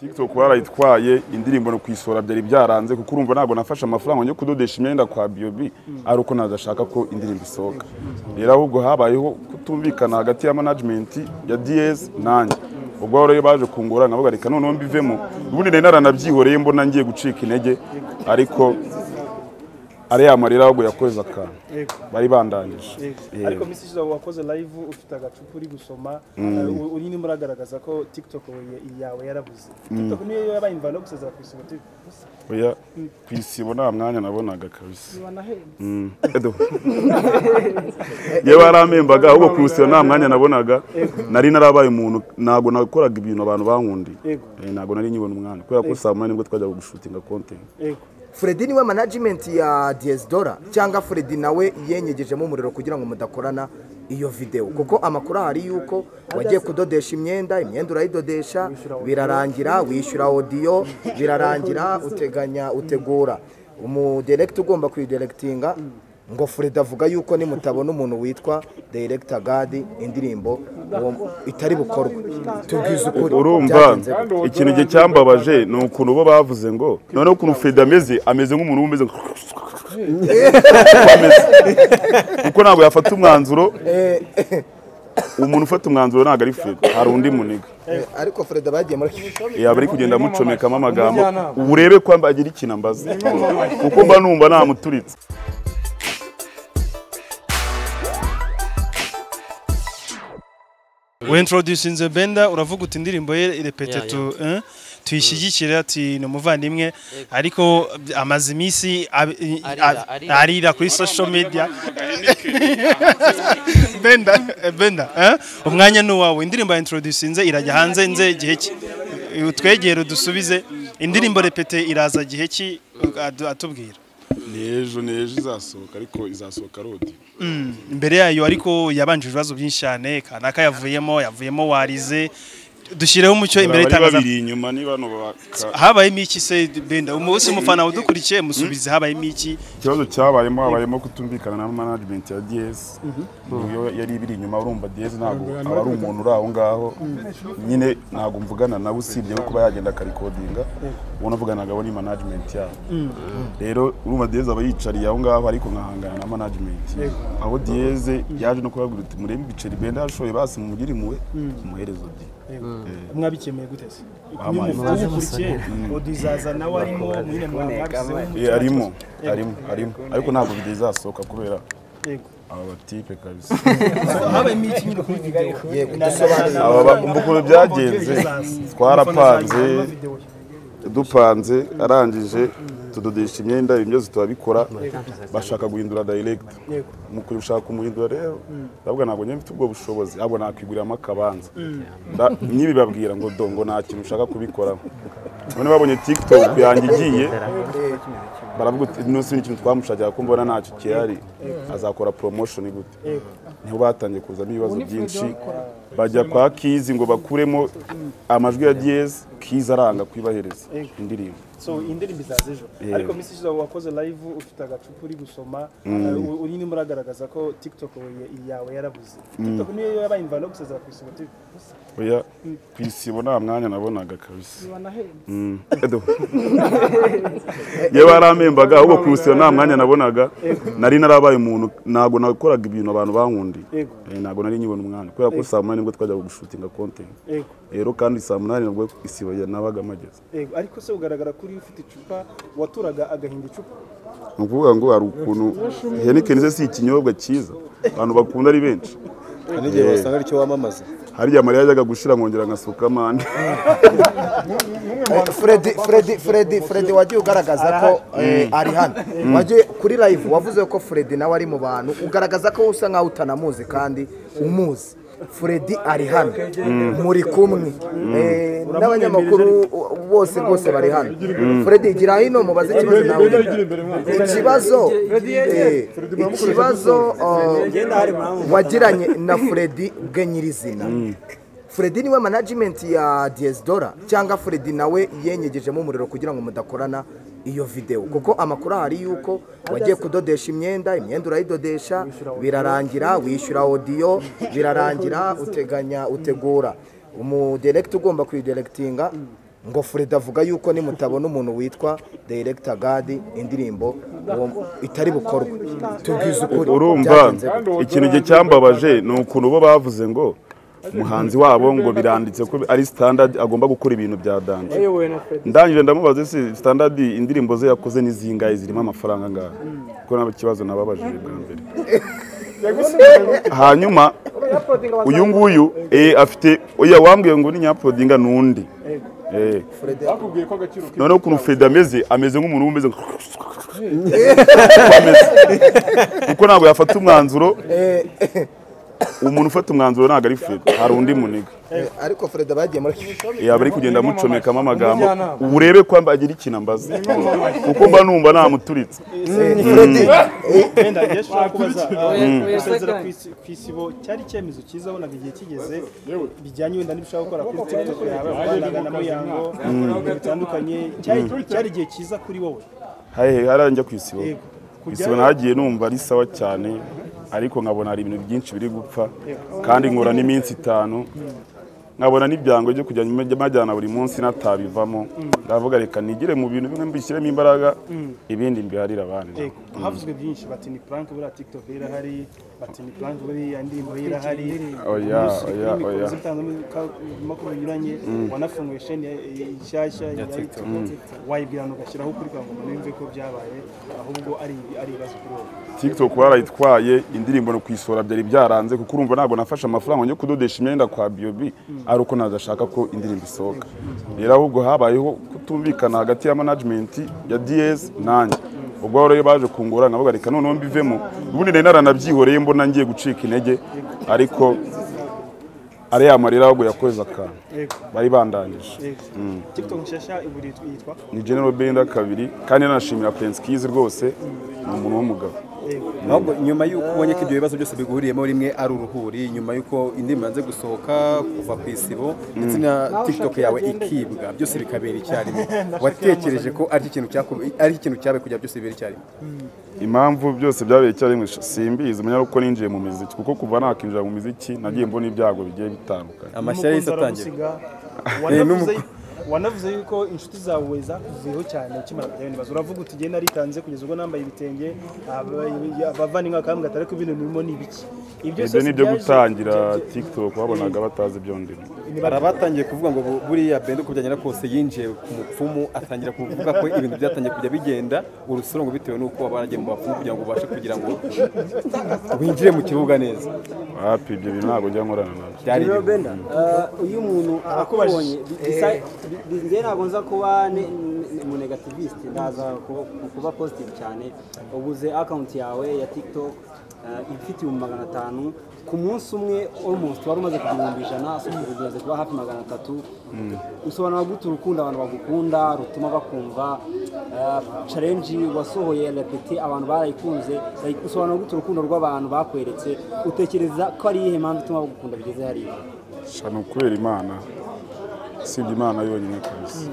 TikTok barayitwaye indirimbo no kwisora byari byaranze kuko urumva ntabwo nafashe amafaranga yo kudodesha imyenda kwa BioB ari uko nazashaka ko indirimbo isohoka. Rero ahubwo habayeho kutumvikana hagati ya management ya DS nanjye. Ubwo rero baje kungora nkavuga reka noneho mbivemo. Ubundi nari naranabyihoreye mbona ngiye gucika intege ariko ari amarira ahubwo yakoze akantu bari bandangije. Ariko message wakoze live ufite agacupa uri gusoma uri ni muragaragaza ko TikTok yawe yarabuze. TikTok niyo yabaye imvano guseza kwisibo TV. Oya kwisibo nta mwanya nabonaga kabisa. Ye baramembaga ahubwo kwisibo nta mwanya nabonaga nari narabaye umuntu nago nakoraga ibintu abantu bankundi. Nago nari nyibona umwana kubera ko saa nibwo twajya gushutinga content. Freddy niwe management ya Diazdora cyangwa Freddy nawe yenyegejemo umuriro kugira ngo mudakorana iyo video kuko amakuru hari yuko wagiye kudodesha imyenda urayidodesha birarangira wishyura audio birarangira utegura direct ugomba kwidirectinga ngo Freddy avuga yuko ni mutabona umuntu witwa Director God indirimbo itari bukorwe tubwiza ukuri urumva ikintu gihe cyambabaje no ukuntu bo bavuze ngo none ukuntu Freddy ameze nk'umuntu umeze kuko ntabwo yafata umwanzuro umuntu ufata umwanzuro ntabwo ari Freddy hari undi muniga ariko Freddy bagiye muri bari kugenda mucomekamo amagambo urebe ko agira ikintu ambaza kuko mba numva namuturitse. We introducing the benda uravuga uti indirimbo ye irepete tuyishyigikira ati no muvandimwe ariko amaze imisi arira kuri social media benda umwanya nuwawe indirimbo introducing irajya hanze nze gihe ki utwegere dusubize indirimbo repete iraza gihe ki atubwira nejo izasohoka ariko izasohoka rodi imbere yayo ariko yabanje ibibazo byinshi cyane kanaka yavuyemo warize dushireho umucyo imbere itangaza inyuma niba no habayemo iki se benda umunsi umufana udukurikiye musubize habayemo iki ikibazo habayemo kutumvikana na management ya DS yari biri inyuma urumva DS ntago aba ari umuntu uri aho ngaho nyine ntago mvugana nawe usibye kuba yagenda akarikodinga ubona vuganaga bo ni management yabo rero urumva DS aba yicariye aho ngaho ariko nkahangana na management aho DS yaje no kubabwira uti murebe ibiceri benda yashoye basi mumugire imwe muherezo mwabikemeye gute se kumukurikiye odizaza nawe arimo mwine mwabize arimo ariko ntabwo bizasohoka kubera aba batipe kabisa habaye imiki nyine kuri video yego dusobanura aba uko byagenze twarapanze dupanze arangije tudodesha imyenda ibyo tubabikora bashaka guhindura direct mu kurusha kumuhindura rero ndavuga ntabwo nyine mfite ubwo bushobozi abo nakwiguriramo akabanza nyibi babwira ngo dongo nta kintu ushaka kubikora none babonye TikTok yanjye igiye baravuga uti no si ikintu twamushakira ko mbona ntacyo kihari azakora promotion gute niho batangiye kuzamo ibibazo byinshi bajya kwa Kizi ngo bakuremo amajwi ya DS Kizi aranga kwibahereza indirimbo so indirimbo izazejo ariko message wakoze live ufite agacupa uri gusoma uri ni muragaragaza ko TikTok yawe yarabuze TikTok niyo yabaye imvano guseza kwisibo TV. Oya kwisibo nta mwanya nabonaga kabisa ye baramembaga ahubwo kwisibo nta mwanya nabonaga nari narabaye umuntu nago nakoraga ibintu abantu bankundi nago nari nyibona umwana kubera ko saa 8 nibwo twajya gushutinga content rero kandi saa 8 nibwo isibo nabaga mageze ariko se ugaragara kuri ufite icupa waturaga agahinda icupa nukuvuga ngo hari ukuntu Heineken si ikinyobwa cyiza abantu bakunda ari benshi n'igihe wasanga ari cyo wamamaza hariya Maria yajaga gushira ngongera ngasuka mande Freddy wagiye ugaragaza ko ari hano wagiye kuri live wavuze ko Freddy nawe ari mu bantu ugaragaza ko usa nkaho utanamuzi kandi umuzi Freddy ari hano muri kumwe n'abanyamakuru bose bari hano Freddy gira hino mubaze ikibazo nawe ikibazo wagiranye na Freddy bwenyirizina Freddy niwe management ya Diazdora cyangwa Freddy nawe yenyegejemo umuriro kugira ngo mudakorana iyo video kuko amakuru hari yuko wagiye kudodesha imyenda urayidodesha birarangira wishyura audio birarangira utegura direct ugomba kwidirectinga ngo Fred avuga yuko nimutabona umuntu witwa Director God indirimbo itari bukorwe tubwize ukuri urumva ikintu gihe cyambabaje ni ukuntu bo bavuze ngo umuhanzi wabo ngo biranditse ko ari standard agomba gukora ibintu bya dance ndangije ndamubaza se standard indirimbo ze yakoze nizingaye zirimo amafaranga ngaha kuko naba kibazo nababajije bwa mbere hanyuma uyu nguyu afite oya wambwiye ngo ni nyapodinga nundi noneho ukuntu Fred ameze nk'umuntu umeze kuko ntabwo yafata umwanzuro umuntu ufata umwanzuro ntabwo ari Fred hari undi muniga ariko Fred bagiye muri bari kugenda mucomekamo amagambo urebe ko agira ikintu ambaza kuko mba numva namuturitse wenda yashaka kubaza gusezera ku isibo cyari cyemezo cyiza bonaga igihe kigeze bijyanye wenda n'ibishaka gukora kuri TikTok yawe abanaga na Muyango bitandukanye cyari igihe cyiza kuri wowe haranja ku isibo isibo nagiye numva ari sawa cyane ariko nkabona hari ibintu byinshi biri gupfa kandi nkora n'iminsi 5 nkabona n'ibyango byo kujya majyana buri munsi natabivamo ndavuga reka nigire mu bintu bimwe mbishyiremo imbaraga ibindi mbiharira abandi havuzwe byinshi bati ni prank buri TikTok irahari bati ni prank buri indirimbo irahari oya makuru binyuranye wanafunguye chaîne inshyashya ya TikTok wayibirana ugashyiraho kuri kwa ngo mwumve ko byabaye ahubwo ari ibibazo kuri wowe TikTok barayitwaye indirimbo no kwisora byari byaranze kuko urumva ntabwo nafashe amafaranga yo kudodesha imyenda kwa Biobi ari uko nazashaka ko indirimbo isohoka rero ahubwo habayeho kutumvikana hagati ya management ya DS nanjye ubwo rero baje kungora nabo garika noneho mbivemo ubundi nari naranabyihoreye mbona ngiye gucika intege ariko ari amarira ahubwo yakoze akantu bari bandangije TikTok nshasha iburi yitwa ni General Benda 2 kandi nanashimira Prince Kiz rwose ni umuntu w'umugabo ahubwo nyuma y'uko ubonye ko ibyo bibazo byose biguhuriyemo rimwe ari uruhuri nyuma y'uko indirimbo yanze gusohoka kuva ku isibo ndetse na TikTok yawe ikibwa byose bikabera icyarimwe watekereje ko ari ikintu cyabe kujya byose bibera icyarimwe impamvu byose byabeye icyarimwe simbizi umenya uko ninjiye mu muziki kuko kuva nakinjira mu muziki nagiye mbona ibyago bigiye bitandukanye amashyari y'Isatangira wanavuze yuko inshuti zawe zakuvuyeho cyane ukimara kujya nibaza uravuga uti genda ritanze kugeza ubwo nambaye ibitenge abavani nk'akambwa atari ko ibintu birimo nibiki ibyo nibyo gutangira TikTok wabonaga batazi ibyo ndimo barabatangiye kuvuga ngo buriya Benda uko byagenda kose yinjiye ku mupfumu atangira kuvuga ko ibintu byatangiye kujya bigenda urusorongo bitewe n'uko baragiye mu bapfumu kugira ngo ubashe kugira ngo winjire mu kibuga neza hapi ibyo bintu ntabwo njya nkorana nabyo byari Benda uyu muntu akubonye njye ntabwo nza kuba mu negativist ndaza kuba positive cyane ubuze account yawe ya TikTok ifite 500 ku munsi umwe almost wari umaze kugira 100 asubize kuba hafi 300 usobanura gute urukundo abantu bagukunda rutuma bakumva challenge wasohoye repete abantu barayikunze usobanura gute urukundo rw'abantu bakweretse utekereza ko ari ihe mpamvu ituma bagukunda bigeze hariya shano kubera Imana sibye Imana yonyine kabisa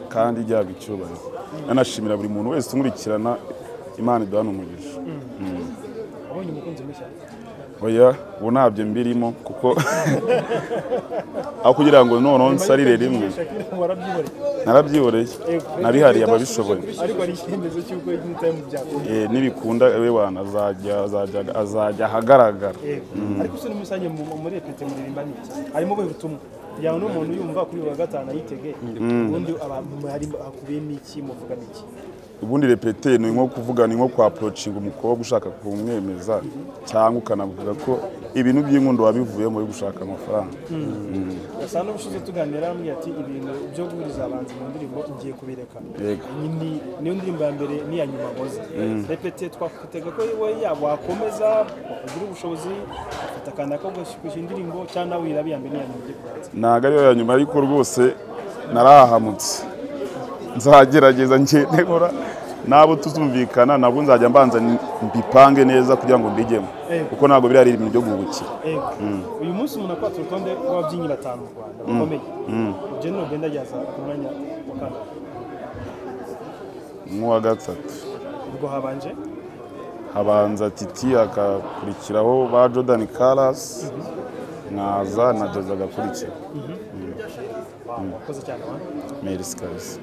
kandi ijyaga icyubahiro nanashimira buri muntu wese umurikirana Imana iduhana umugisha abonye umukunzi mushya oya ubu ntabyo mbirimo kuko aho kugira ngo noneho nsarire rimwe narabyihoreye nabihariye ababishoboye ariko ari icyemezo cy'uko igita mu byago nibikunda we wana azajya ahagaragara ariko se n'umusange muri repete muririmba niki harimo bwe butumwa yawe n'umuntu yumva kuri wa gatanu ayitege ubundi hari hakubiye n'iki muvuga n'iki ubundi repete ni nko kuvuga ni nko kwa approaching umukobwa ushaka kumwemeza cyangwa ukanavuga ko ibintu by'inkundo wabivuyemo yo gushaka amafaranga asa n'ubushize tuganira muri ati ibintu byo guhuriza abanzi mu ndirimbo ngiye kubireka niyo ndirimbo ya mbere ni ya nyuma ngoze repete twakutega ko we wakomeza kugira ubushobozi afata akanda ko gushyushya indirimbo cyangwa wirabi ya mbere ni ya nyuma ntago ariyo ya nyuma ariko rwose narahamutse nzagerageza ngendekora nabo tuzumvikana nabwo nzajya mbanza mbipange neza kugira ngo mbigemo kuko ntabwo biri ari ibintu byo guhubukira uyu munsi umuntu akwata urutonde rw'ababyinnyi 5 mu Rwanda bakomeye General Benda yaza ku mwanya wa kane wa gatatu ubwo habanza Titi akakurikiraho ba Jordan Karas naza na Jaza agakurikira wakoze cyane wa merci kabisa